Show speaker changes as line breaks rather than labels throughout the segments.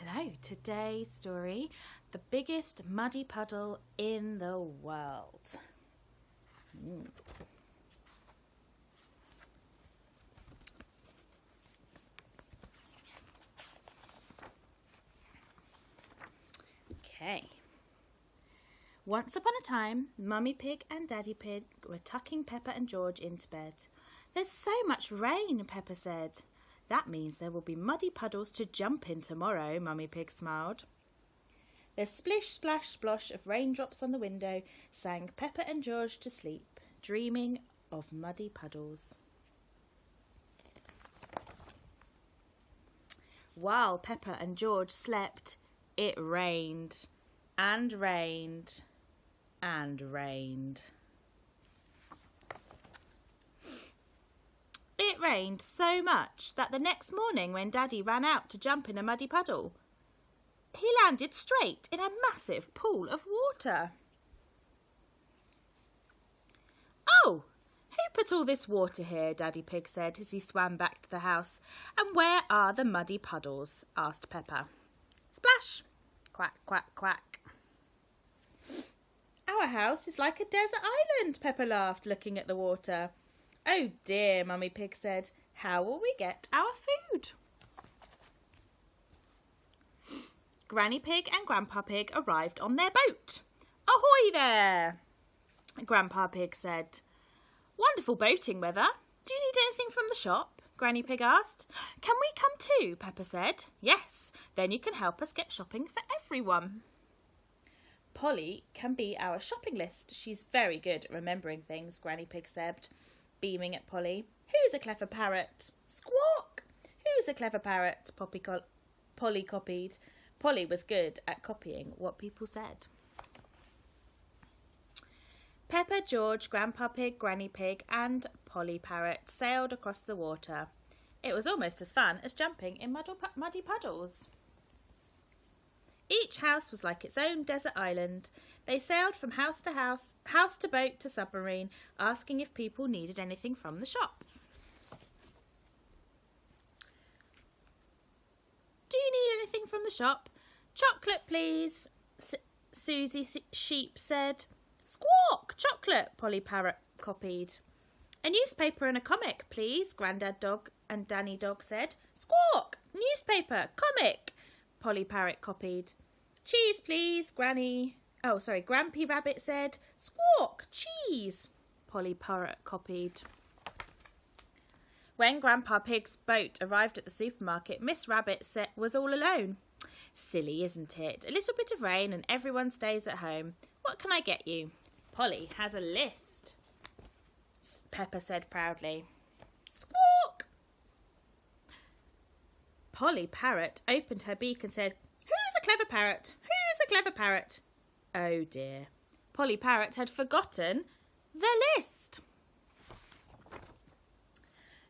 Hello, today's story, the biggest muddy puddle in the world. Okay. Once upon a time, Mummy Pig and Daddy Pig were tucking Peppa and George into bed. "There's so much rain," Peppa said. "That means there will be muddy puddles to jump in tomorrow," Mummy Pig smiled. The splish, splash, splosh of raindrops on the window sang Peppa and George to sleep, dreaming of muddy puddles. While Peppa and George slept, it rained and rained and rained. It rained so much that the next morning when Daddy ran out to jump in a muddy puddle, he landed straight in a massive pool of water. "Oh, who put all this water here?" Daddy Pig said as he swam back to the house. "And where are the muddy puddles?" asked Peppa. "Splash! Quack, quack, quack." "Our house is like a desert island," Peppa laughed, looking at the water. "Oh dear," Mummy Pig said. "How will we get our food?" Granny Pig and Grandpa Pig arrived on their boat. "Ahoy there!" Grandpa Pig said. "Wonderful boating weather. Do you need anything from the shop?" Granny Pig asked. "Can we come too?" Peppa said. "Yes, then you can help us get shopping for everyone." "Polly can be our shopping list. She's very good at remembering things," Granny Pig said, beaming at Polly. "Who's a clever parrot?" "Squawk! Who's a clever parrot?" Polly copied. Polly was good at copying what people said. Peppa, George, Grandpa Pig, Granny Pig and Polly Parrot sailed across the water. It was almost as fun as jumping in muddy puddles. Each house was like its own desert island. They sailed from house to house, house to boat to submarine, asking if people needed anything from the shop. "Do you need anything from the shop?" "Chocolate, please," Susie Sheep said. "Squawk! Chocolate," Polly Parrot copied. "A newspaper and a comic, please," Grandad Dog and Danny Dog said. "Squawk! Newspaper, comic," Polly Parrot copied. "Cheese, please," Grampy Rabbit said. "Squawk! Cheese," Polly Parrot copied. When Grandpa Pig's boat arrived at the supermarket, Miss Rabbit was all alone. "Silly, isn't it? A little bit of rain and everyone stays at home. What can I get you?" "Polly has a list," Peppa said proudly. "Squawk!" Polly Parrot opened her beak and said, "Who's a clever parrot? Who's a clever parrot?" Oh dear. Polly Parrot had forgotten the list.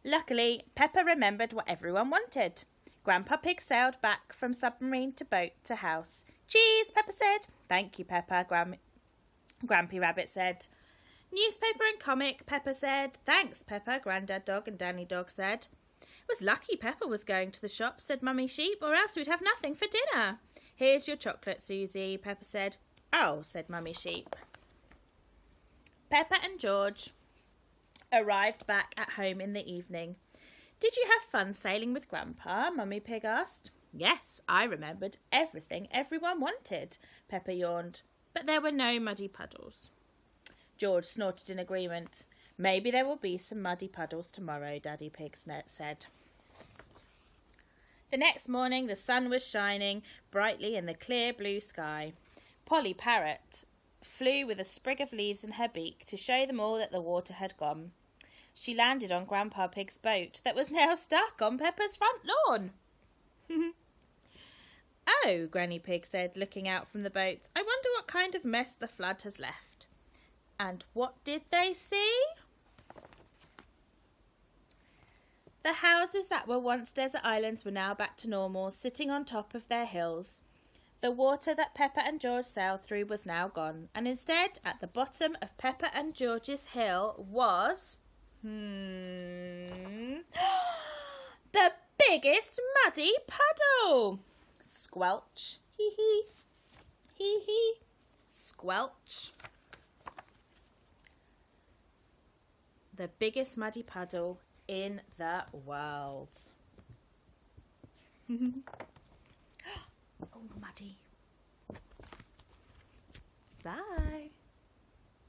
Luckily, Peppa remembered what everyone wanted. Grandpa Pig sailed back from submarine to boat to house. "Cheese," Peppa said. "Thank you, Peppa," Grampy Rabbit said. "Newspaper and comic," Peppa said. "Thanks, Peppa," Grandad Dog and Danny Dog said. "It was lucky Peppa was going to the shop," said Mummy Sheep, "or else we'd have nothing for dinner." "Here's your chocolate, Susie," Peppa said. "Oh," said Mummy Sheep. Peppa and George arrived back at home in the evening. "Did you have fun sailing with Grandpa?" Mummy Pig asked. "Yes, I remembered everything everyone wanted," Peppa yawned. "But there were no muddy puddles." George snorted in agreement. "Maybe there will be some muddy puddles tomorrow," Daddy Pig said. The next morning the sun was shining brightly in the clear blue sky. Polly Parrot flew with a sprig of leaves in her beak to show them all that the water had gone. She landed on Grandpa Pig's boat that was now stuck on Peppa's front lawn. "Oh," Granny Pig said, looking out from the boat, "I wonder what kind of mess the flood has left." And what did they see? The houses that were once desert islands were now back to normal, sitting on top of their hills. The water that Peppa and George sailed through was now gone, and instead, at the bottom of Peppa and George's hill was... the biggest muddy puddle! Squelch. Hee hee. Hee hee. Squelch. The biggest muddy puddle in the world. Oh, muddy. Bye.